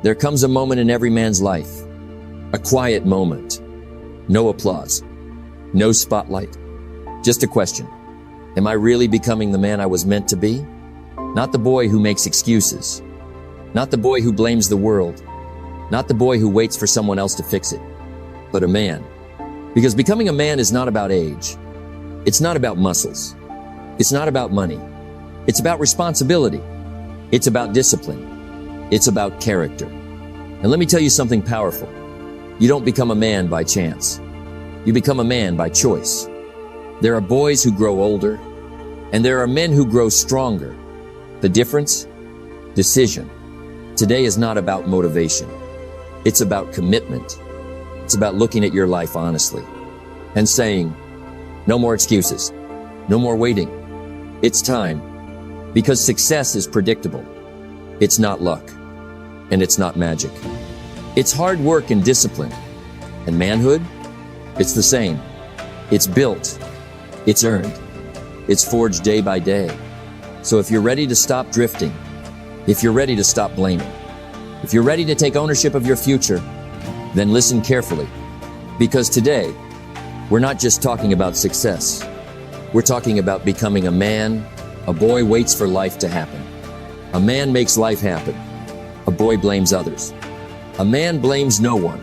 There comes a moment in every man's life, a quiet moment. No applause, no spotlight, just a question. Am I really becoming the man I was meant to be? Not the boy who makes excuses, not the boy who blames the world, not the boy who waits for someone else to fix it, but a man. Because becoming a man is not about age. It's not about muscles. It's not about money. It's about responsibility. It's about discipline. It's about character. And let me tell you something powerful. You don't become a man by chance. You become a man by choice. There are boys who grow older, and there are men who grow stronger. The difference? Decision. Today is not about motivation. It's about commitment. It's about looking at your life honestly and saying, no more excuses, no more waiting. It's time, because success is predictable. It's not luck, and it's not magic. It's hard work and discipline. And manhood? It's the same. It's built. It's earned. It's forged day by day. So if you're ready to stop drifting, if you're ready to stop blaming, if you're ready to take ownership of your future, then listen carefully. Because today, we're not just talking about success. We're talking about becoming a man. A boy waits for life to happen. A man makes life happen. A boy blames others. A man blames no one.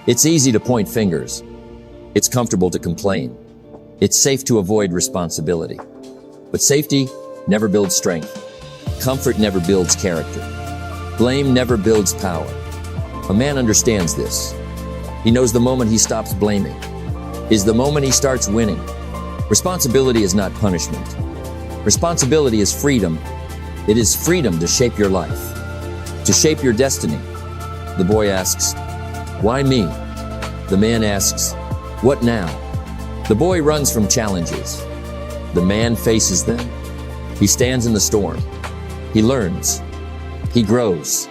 It's easy to point fingers. It's comfortable to complain. It's safe to avoid responsibility. But safety never builds strength. Comfort never builds character. Blame never builds power. A man understands this. He knows the moment he stops blaming is the moment he starts winning. Responsibility is not punishment. Responsibility is freedom. It is freedom to shape your life, to shape your destiny. The boy asks, why me? The man asks, what now? The boy runs from challenges. The man faces them. He stands in the storm. He learns. He grows.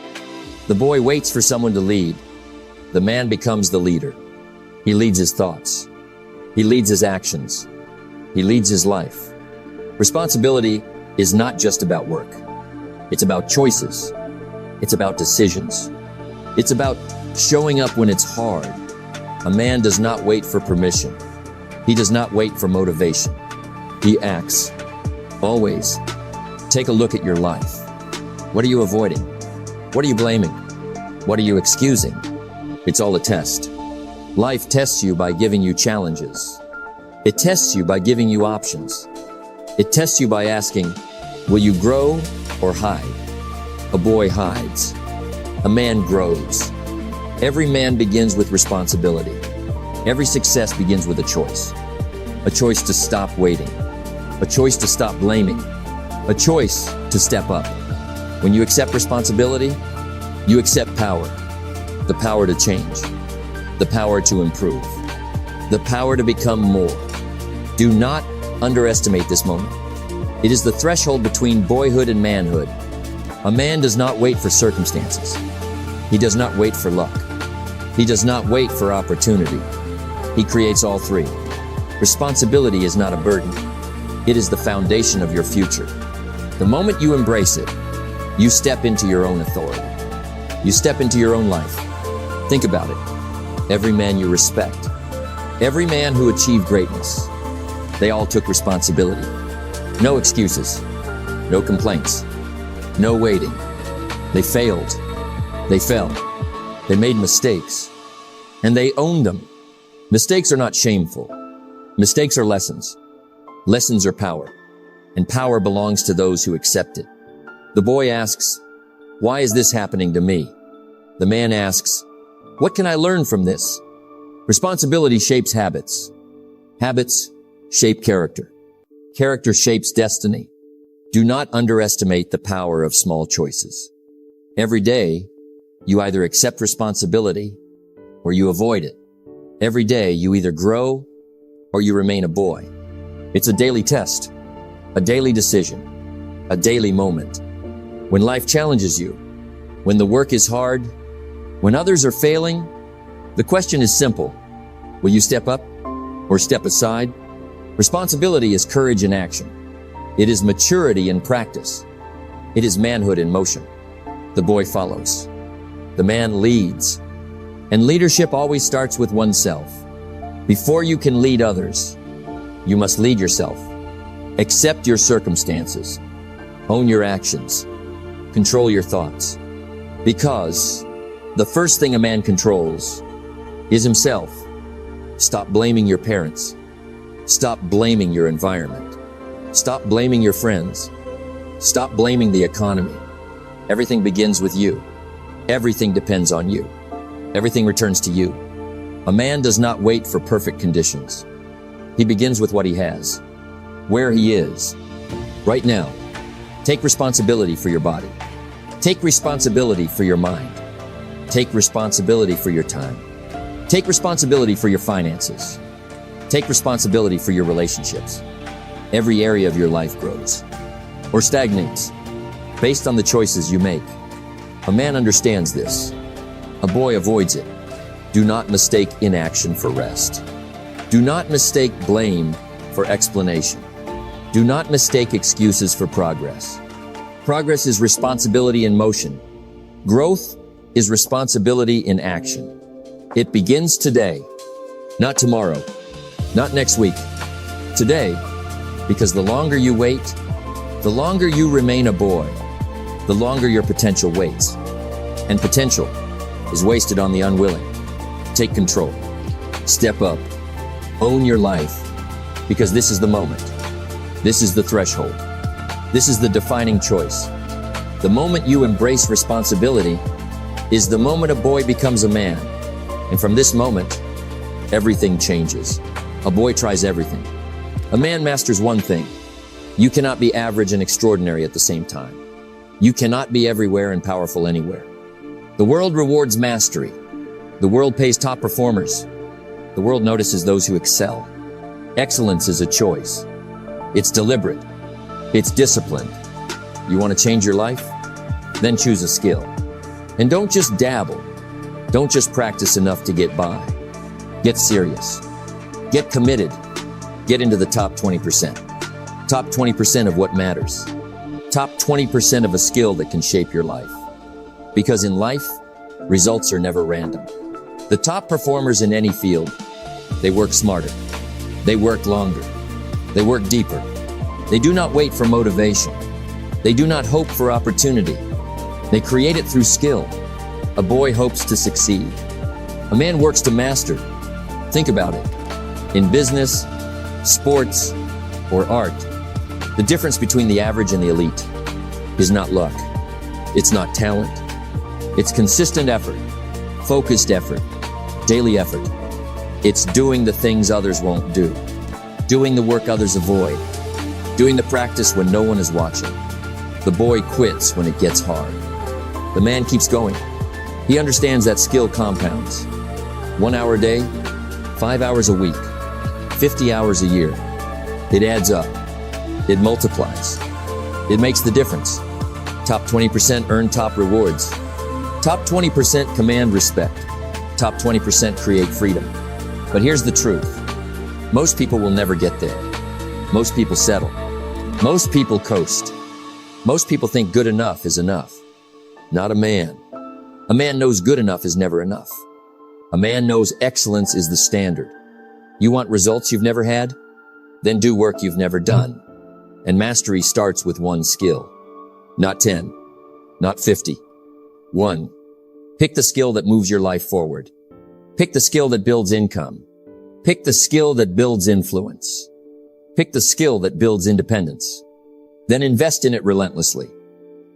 The boy waits for someone to lead. The man becomes the leader. He leads his thoughts. He leads his actions. He leads his life. Responsibility is not just about work. It's about choices. It's about decisions. It's about showing up when it's hard. A man does not wait for permission. He does not wait for motivation. He acts. Always. Take a look at your life. What are you avoiding? What are you blaming? What are you excusing? It's all a test. Life tests you by giving you challenges. It tests you by giving you options. It tests you by asking, will you grow or hide? A boy hides. A man grows. Every man begins with responsibility. Every success begins with a choice. A choice to stop waiting. A choice to stop blaming. A choice to step up. When you accept responsibility, you accept power. The power to change. The power to improve. The power to become more. Do not underestimate this moment. It is the threshold between boyhood and manhood. A man does not wait for circumstances. He does not wait for luck. He does not wait for opportunity. He creates all three. Responsibility is not a burden. It is the foundation of your future. The moment you embrace it, you step into your own authority. You step into your own life. Think about it. Every man you respect, every man who achieved greatness, they all took responsibility. No excuses, no complaints, no waiting. They failed, they fell, they made mistakes, and they owned them. Mistakes are not shameful. Mistakes are lessons. Lessons are power, and power belongs to those who accept it. The boy asks, why is this happening to me? The man asks, what can I learn from this? Responsibility shapes habits. Habits shape character. Character shapes destiny. Do not underestimate the power of small choices. Every day, you either accept responsibility or you avoid it. Every day, you either grow or you remain a boy. It's a daily test, a daily decision, a daily moment. When life challenges you, when the work is hard, when others are failing, the question is simple. Will you step up or step aside? Responsibility is courage in action. It is maturity in practice. It is manhood in motion. The boy follows. The man leads. And leadership always starts with oneself. Before you can lead others, you must lead yourself. Accept your circumstances. Own your actions. Control your thoughts. Because the first thing a man controls is himself. Stop blaming your parents. Stop blaming your environment. Stop blaming your friends. Stop blaming the economy. Everything begins with you. Everything depends on you. Everything returns to you. A man does not wait for perfect conditions. He begins with what he has, where he is, right now. Take responsibility for your body. Take responsibility for your mind. Take responsibility for your time. Take responsibility for your finances. Take responsibility for your relationships. Every area of your life grows or stagnates based on the choices you make. A man understands this. A boy avoids it. Do not mistake inaction for rest. Do not mistake blame for explanation. Do not mistake excuses for progress. Progress is responsibility in motion. Growth is responsibility in action. It begins today, not tomorrow, not next week. Today, because the longer you wait, the longer you remain a boy, the longer your potential waits. And potential is wasted on the unwilling. Take control. Step up. Own your life. Because this is the moment. This is the threshold. This is the defining choice. The moment you embrace responsibility is the moment a boy becomes a man. And from this moment, everything changes. A boy tries everything. A man masters one thing. You cannot be average and extraordinary at the same time. You cannot be everywhere and powerful anywhere. The world rewards mastery. The world pays top performers. The world notices those who excel. Excellence is a choice. It's deliberate. It's disciplined. You want to change your life? Then choose a skill. And don't just dabble. Don't just practice enough to get by. Get serious. Get committed. Get into the top 20%. Top 20% of what matters. Top 20% of a skill that can shape your life. Because in life, results are never random. The top performers in any field, they work smarter. They work longer. They work deeper. They do not wait for motivation. They do not hope for opportunity. They create it through skill. A boy hopes to succeed. A man works to master. Think about it. In business, sports, or art, the difference between the average and the elite is not luck. It's not talent. It's consistent effort, focused effort, daily effort. It's doing the things others won't do, doing the work others avoid, doing the practice when no one is watching. The boy quits when it gets hard. The man keeps going. He understands that skill compounds. 1 hour a day, 5 hours a week, 50 hours a year. It adds up. It multiplies. It makes the difference. Top 20% earn top rewards. Top 20% command respect. Top 20% create freedom. But here's the truth. Most people will never get there. Most people settle. Most people coast. Most people think good enough is enough. Not a man. A man knows good enough is never enough. A man knows excellence is the standard. You want results you've never had? Then do work you've never done. And mastery starts with one skill. Not 10. Not 50. 1. Pick the skill that moves your life forward. Pick the skill that builds income. Pick the skill that builds influence. Pick the skill that builds independence. Then invest in it relentlessly.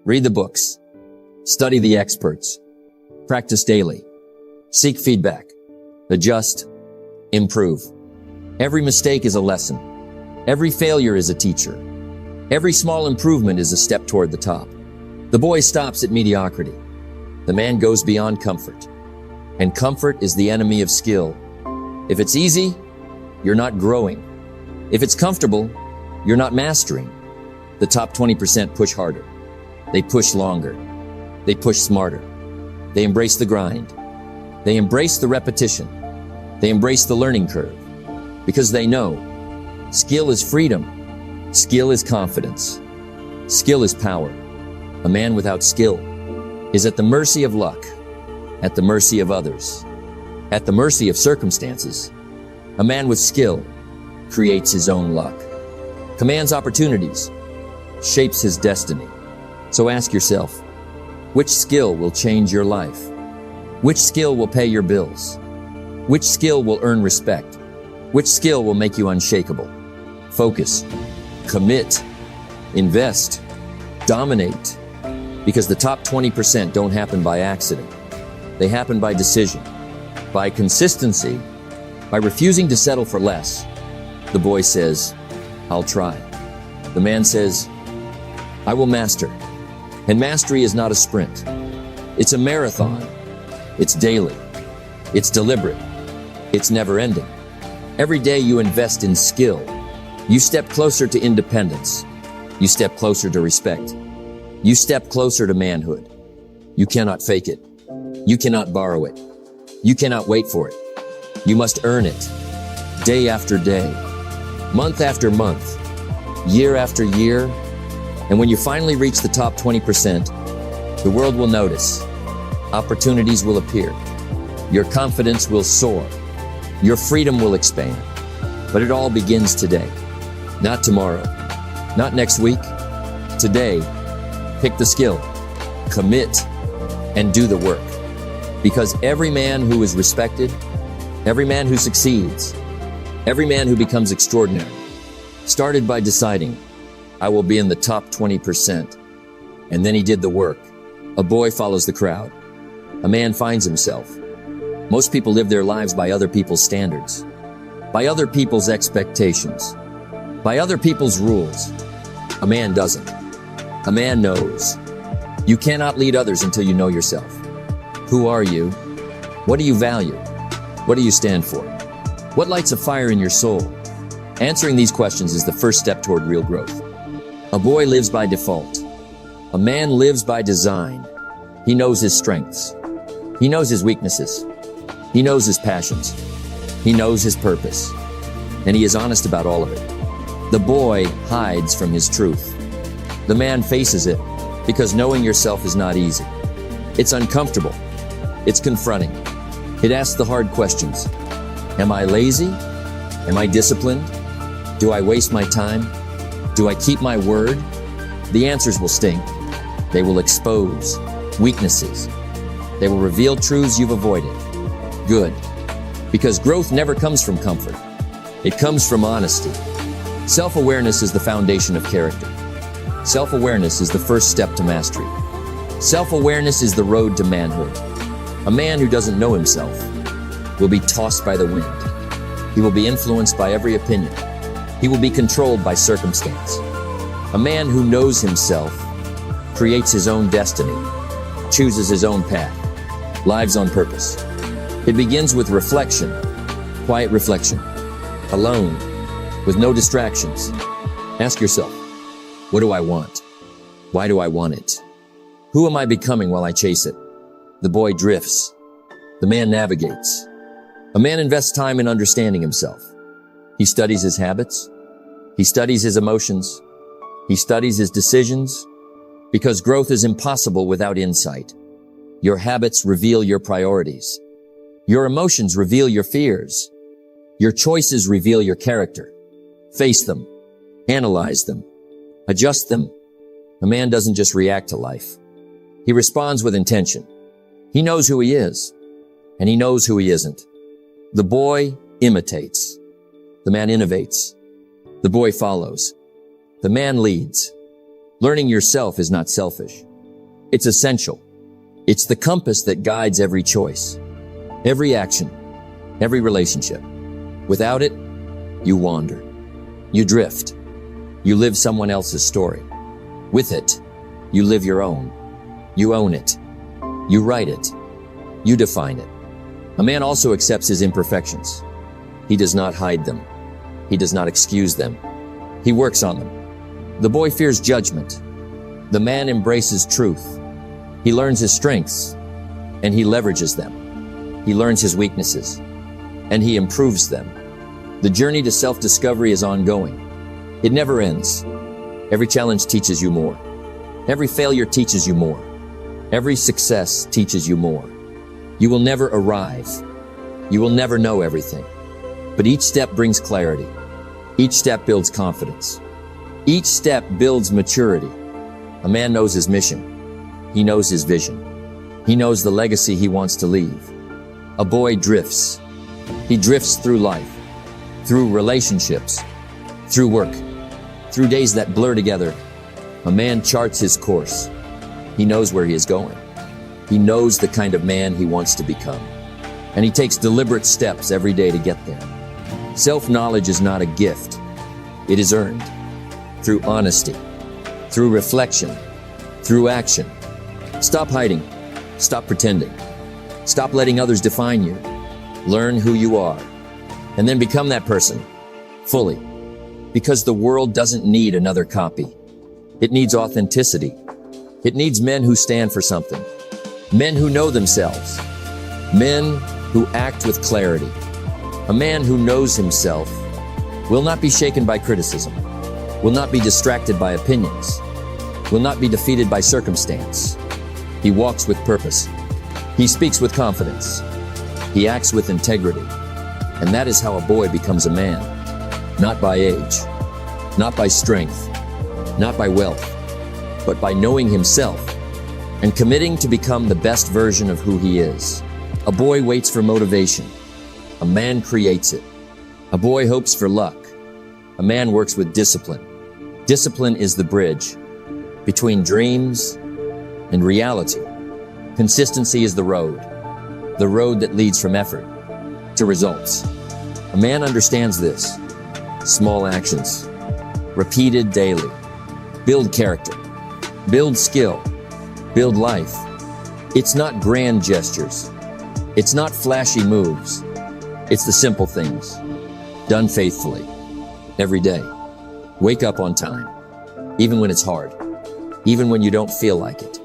Read the books. Study the experts. Practice daily. Seek feedback. Adjust. Improve. Every mistake is a lesson. Every failure is a teacher. Every small improvement is a step toward the top. The boy stops at mediocrity. The man goes beyond comfort. And comfort is the enemy of skill. If it's easy, you're not growing. If it's comfortable, you're not mastering. The top 20% push harder. They push longer. They push smarter. They embrace the grind. They embrace the repetition. They embrace the learning curve. Because they know skill is freedom. Skill is confidence. Skill is power. A man without skill is at the mercy of luck. at the mercy of others, at the mercy of circumstances. A man with skill creates his own luck, commands opportunities, shapes his destiny. So ask yourself, which skill will change your life? Which skill will pay your bills? Which skill will earn respect? Which skill will make you unshakable? Focus, commit, invest, dominate, because the top 20% don't happen by accident. They happen by decision, by consistency, by refusing to settle for less. The boy says, I'll try. The man says, I will master. And mastery is not a sprint. It's a marathon. It's daily. It's deliberate. It's never ending. Every day you invest in skill. You step closer to independence. You step closer to respect. You step closer to manhood. You cannot fake it. You cannot borrow it. You cannot wait for it. You must earn it. Day after day, month after month, year after year. And when you finally reach the top 20%, the world will notice. Opportunities will appear. Your confidence will soar. Your freedom will expand. But it all begins today. Not tomorrow. Not next week. Today, pick the skill, commit, and do the work. Because every man who is respected, every man who succeeds, every man who becomes extraordinary, started by deciding, I will be in the top 20%. And then he did the work. A boy follows the crowd. A man finds himself. Most people live their lives by other people's standards, by other people's expectations, by other people's rules. A man doesn't. A man knows. You cannot lead others until you know yourself. Who are you? What do you value? What do you stand for? What lights a fire in your soul? Answering these questions is the first step toward real growth. A boy lives by default. A man lives by design. He knows his strengths. He knows his weaknesses. He knows his passions. He knows his purpose. And he is honest about all of it. The boy hides from his truth. The man faces it because knowing yourself is not easy. It's uncomfortable. It's confronting. It asks the hard questions. Am I lazy? Am I disciplined? Do I waste my time? Do I keep my word? The answers will sting. They will expose weaknesses. They will reveal truths you've avoided. Good. Because growth never comes from comfort. It comes from honesty. Self-awareness is the foundation of character. Self-awareness is the first step to mastery. Self-awareness is the road to manhood. A man who doesn't know himself will be tossed by the wind. He will be influenced by every opinion. He will be controlled by circumstance. A man who knows himself creates his own destiny, chooses his own path, lives on purpose. It begins with reflection, quiet reflection, alone, with no distractions. Ask yourself, what do I want? Why do I want it? Who am I becoming while I chase it? The boy drifts. The man navigates. A man invests time in understanding himself. He studies his habits. He studies his emotions. He studies his decisions, because growth is impossible without insight. Your habits reveal your priorities. Your emotions reveal your fears. Your choices reveal your character. Face them. Analyze them. Adjust them. A man doesn't just react to life. He responds with intention. He knows who he is, and he knows who he isn't. The boy imitates. The man innovates. The boy follows. The man leads. Learning yourself is not selfish. It's essential. It's the compass that guides every choice, every action, every relationship. Without it, you wander. You drift. You live someone else's story. With it, you live your own. You own it. You write it. You define it. A man also accepts his imperfections. He does not hide them. He does not excuse them. He works on them. The boy fears judgment. The man embraces truth. He learns his strengths, and he leverages them. He learns his weaknesses, and he improves them. The journey to self-discovery is ongoing. It never ends. Every challenge teaches you more. Every failure teaches you more. Every success teaches you more. You will never arrive. You will never know everything. But each step brings clarity. Each step builds confidence. Each step builds maturity. A man knows his mission. He knows his vision. He knows the legacy he wants to leave. A boy drifts. He drifts through life, through relationships, through work, through days that blur together. A man charts his course. He knows where he is going. He knows the kind of man he wants to become. And he takes deliberate steps every day to get there. Self-knowledge is not a gift. It is earned through honesty, through reflection, through action. Stop hiding. Stop pretending. Stop letting others define you. Learn who you are, and then become that person fully. Because the world doesn't need another copy. It needs authenticity. It needs men who stand for something. Men who know themselves. Men who act with clarity. A man who knows himself will not be shaken by criticism, will not be distracted by opinions, will not be defeated by circumstance. He walks with purpose. He speaks with confidence. He acts with integrity. And that is how a boy becomes a man. Not by age, not by strength, not by wealth, but by knowing himself and committing to become the best version of who he is. A boy waits for motivation. A man creates it. A boy hopes for luck. A man works with discipline. Discipline is the bridge between dreams and reality. Consistency is the road that leads from effort to results. A man understands this. Small actions, repeated daily, build character, build skill, build life. It's not grand gestures. It's not flashy moves. It's the simple things, done faithfully, every day. Wake up on time, even when it's hard, even when you don't feel like it.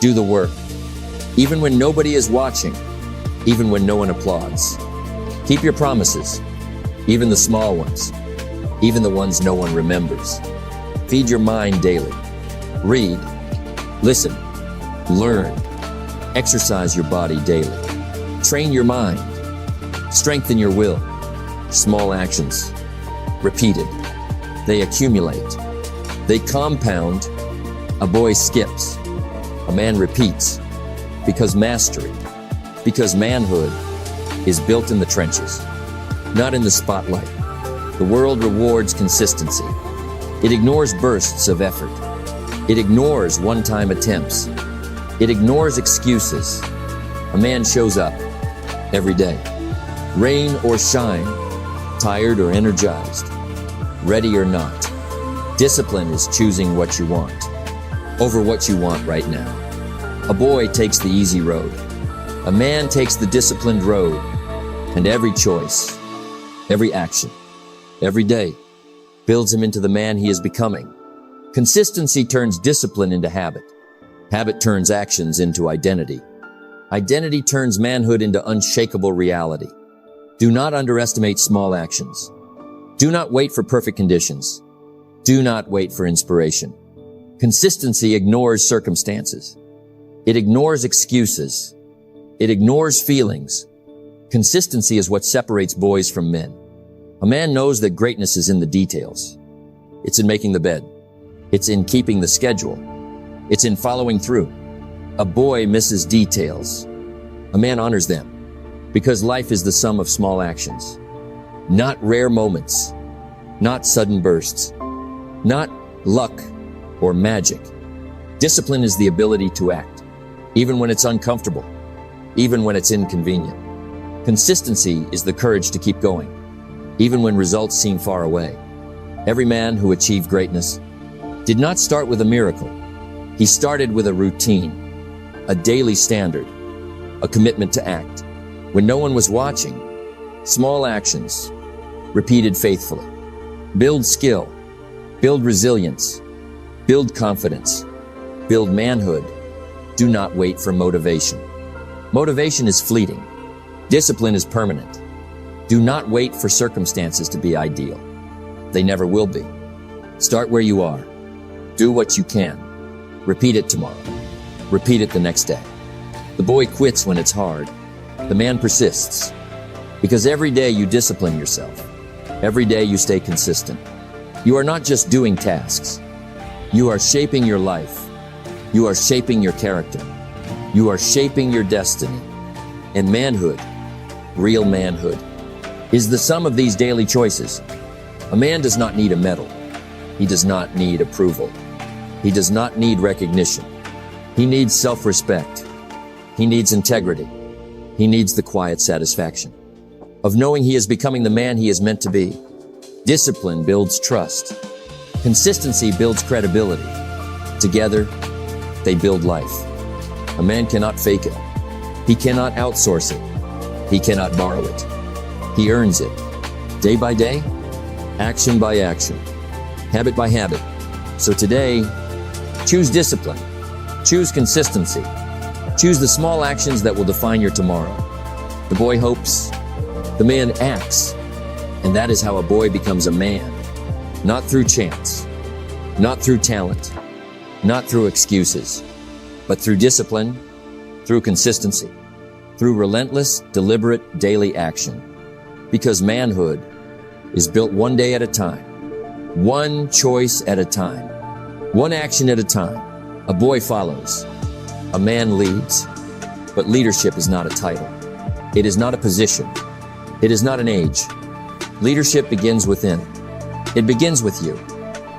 Do the work, even when nobody is watching, even when no one applauds. Keep your promises, even the small ones, even the ones no one remembers. Feed your mind daily. Read, listen, learn. Exercise your body daily. Train your mind. Strengthen your will. Small actions, repeated. They accumulate. They compound. A boy skips. A man repeats. Because mastery, because manhood is built in the trenches, not in the spotlight. The world rewards consistency. It ignores bursts of effort. It ignores one-time attempts. It ignores excuses. A man shows up every day, rain or shine, tired or energized, ready or not. Discipline is choosing what you want over what you want right now. A boy takes the easy road. A man takes the disciplined road. And every choice, every action, every day builds him into the man he is becoming. Consistency turns discipline into habit. Habit turns actions into identity. Identity turns manhood into unshakable reality. Do not underestimate small actions. Do not wait for perfect conditions. Do not wait for inspiration. Consistency ignores circumstances. It ignores excuses. It ignores feelings. Consistency is what separates boys from men. A man knows that greatness is in the details. It's in making the bed. It's in keeping the schedule. It's in following through. A boy misses details. A man honors them because life is the sum of small actions, not rare moments, not sudden bursts, not luck or magic. Discipline is the ability to act, even when it's uncomfortable, even when it's inconvenient. Consistency is the courage to keep going, even when results seem far away. Every man who achieved greatness did not start with a miracle. He started with a routine, a daily standard, a commitment to act. When no one was watching, small actions, repeated faithfully. Build skill, build resilience, build confidence, build manhood. Do not wait for motivation. Motivation is fleeting. Discipline is permanent. Do not wait for circumstances to be ideal. They never will be. Start where you are. Do what you can. Repeat it tomorrow. Repeat it the next day. The boy quits when it's hard. The man persists because every day you discipline yourself. Every day you stay consistent. You are not just doing tasks. You are shaping your life. You are shaping your character. You are shaping your destiny. And manhood, real manhood, is the sum of these daily choices. A man does not need a medal. He does not need approval. He does not need recognition. He needs self-respect. He needs integrity. He needs the quiet satisfaction of knowing he is becoming the man he is meant to be. Discipline builds trust. Consistency builds credibility. Together, they build life. A man cannot fake it. He cannot outsource it. He cannot borrow it. He earns it. Day by day, action by action, habit by habit. So today, choose discipline. Choose consistency. Choose the small actions that will define your tomorrow. The boy hopes. The man acts. And that is how a boy becomes a man. Not through chance. Not through talent. Not through excuses. But through discipline. Through consistency. Through relentless, deliberate, daily action. Because manhood is built one day at a time. One choice at a time. One action at a time. A boy follows. A man leads. But leadership is not a title. It is not a position. It is not an age. Leadership begins within. It begins with you.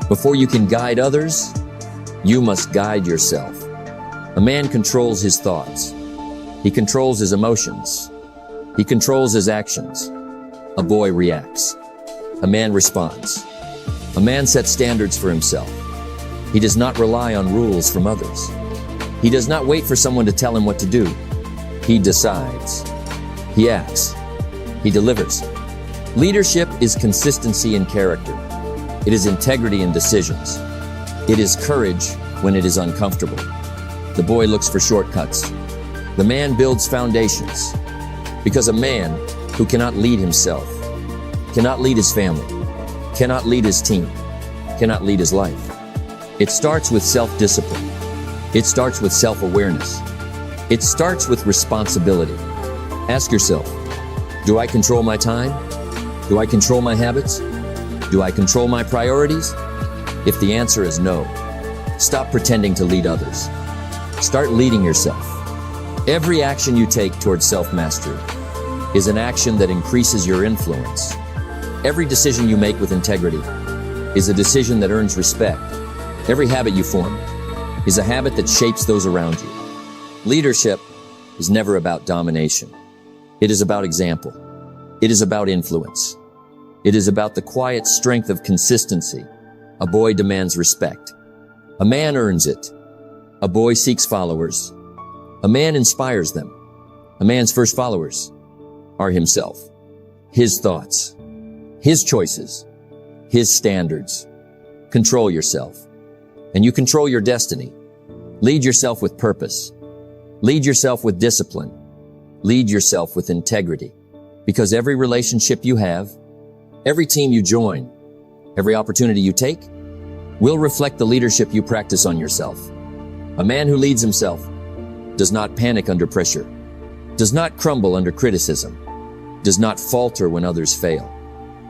Before you can guide others, you must guide yourself. A man controls his thoughts. He controls his emotions. He controls his actions. A boy reacts. A man responds. A man sets standards for himself. He does not rely on rules from others. He does not wait for someone to tell him what to do. He decides. He acts. He delivers. Leadership is consistency in character. It is integrity in decisions. It is courage when it is uncomfortable. The boy looks for shortcuts. The man builds foundations. Because a man who cannot lead himself, cannot lead his family, cannot lead his team, cannot lead his life. It starts with self-discipline. It starts with self-awareness. It starts with responsibility. Ask yourself, do I control my time? Do I control my habits? Do I control my priorities? If the answer is no, stop pretending to lead others. Start leading yourself. Every action you take towards self-mastery is an action that increases your influence. Every decision you make with integrity is a decision that earns respect. Every habit you form is a habit that shapes those around you. Leadership is never about domination. It is about example. It is about influence. It is about the quiet strength of consistency. A boy demands respect. A man earns it. A boy seeks followers. A man inspires them. A man's first followers are himself, his thoughts, his choices, his standards. Control yourself, and you control your destiny. Lead yourself with purpose. Lead yourself with discipline. Lead yourself with integrity. Because every relationship you have, every team you join, every opportunity you take, will reflect the leadership you practice on yourself. A man who leads himself does not panic under pressure, does not crumble under criticism, does not falter when others fail.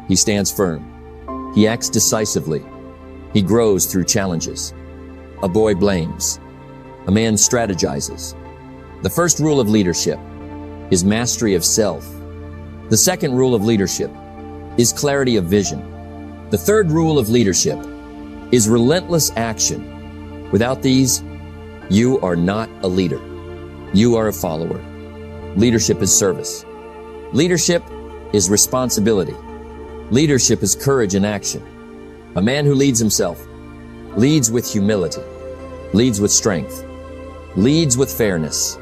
He stands firm. He acts decisively. He grows through challenges. A boy blames. A man strategizes. The first rule of leadership is mastery of self. The second rule of leadership is clarity of vision. The third rule of leadership is relentless action. Without these, you are not a leader. You are a follower. Leadership is service. Leadership is responsibility. Leadership is courage in action. A man who leads himself leads with humility, leads with strength, leads with fairness.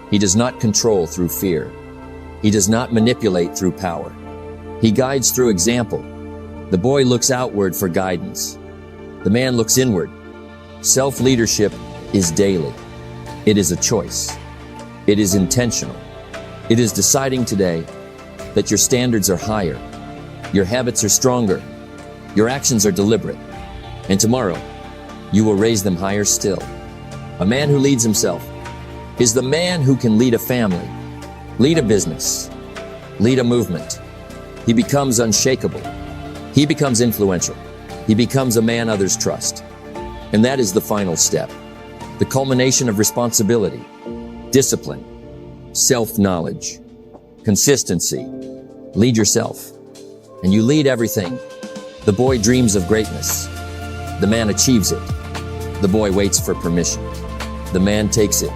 He does not control through fear. He does not manipulate through power. He guides through example. The boy looks outward for guidance. The man looks inward. Self-leadership is daily. It is a choice. It is intentional. It is deciding today that your standards are higher, your habits are stronger, your actions are deliberate, and tomorrow you will raise them higher still. A man who leads himself is the man who can lead a family, Lead a business. Lead a movement. He becomes unshakable. He becomes influential. He becomes a man others trust. And that is the final step. The culmination of responsibility, discipline, self-knowledge, consistency. Lead yourself. And you lead everything. The boy dreams of greatness. The man achieves it. The boy waits for permission. The man takes it.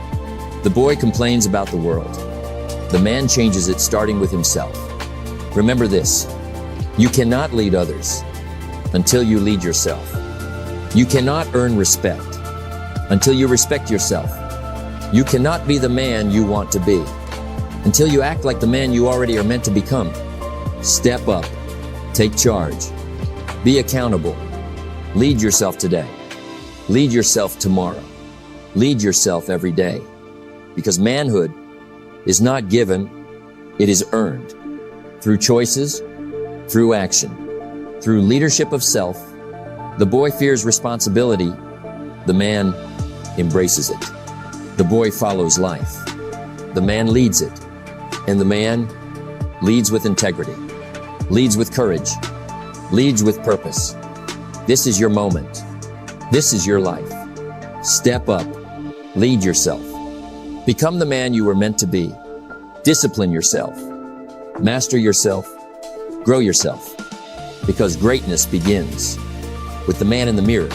The boy complains about the world. The man changes it, starting with himself. Remember this: you cannot lead others until you lead yourself. You cannot earn respect until you respect yourself. You cannot be the man you want to be until you act like the man you already are meant to become. Step up. Take charge. Be accountable. Lead yourself today. Lead yourself tomorrow. Lead yourself every day. Because manhood is not given, it is earned. Through choices, through action, through leadership of self. The boy fears responsibility. The man embraces it. The boy follows life. The man leads it. And the man leads with integrity, leads with courage, leads with purpose. This is your moment. This is your life. Step up. Lead yourself. Become the man you were meant to be. Discipline yourself. Master yourself. Grow yourself. Because greatness begins with the man in the mirror.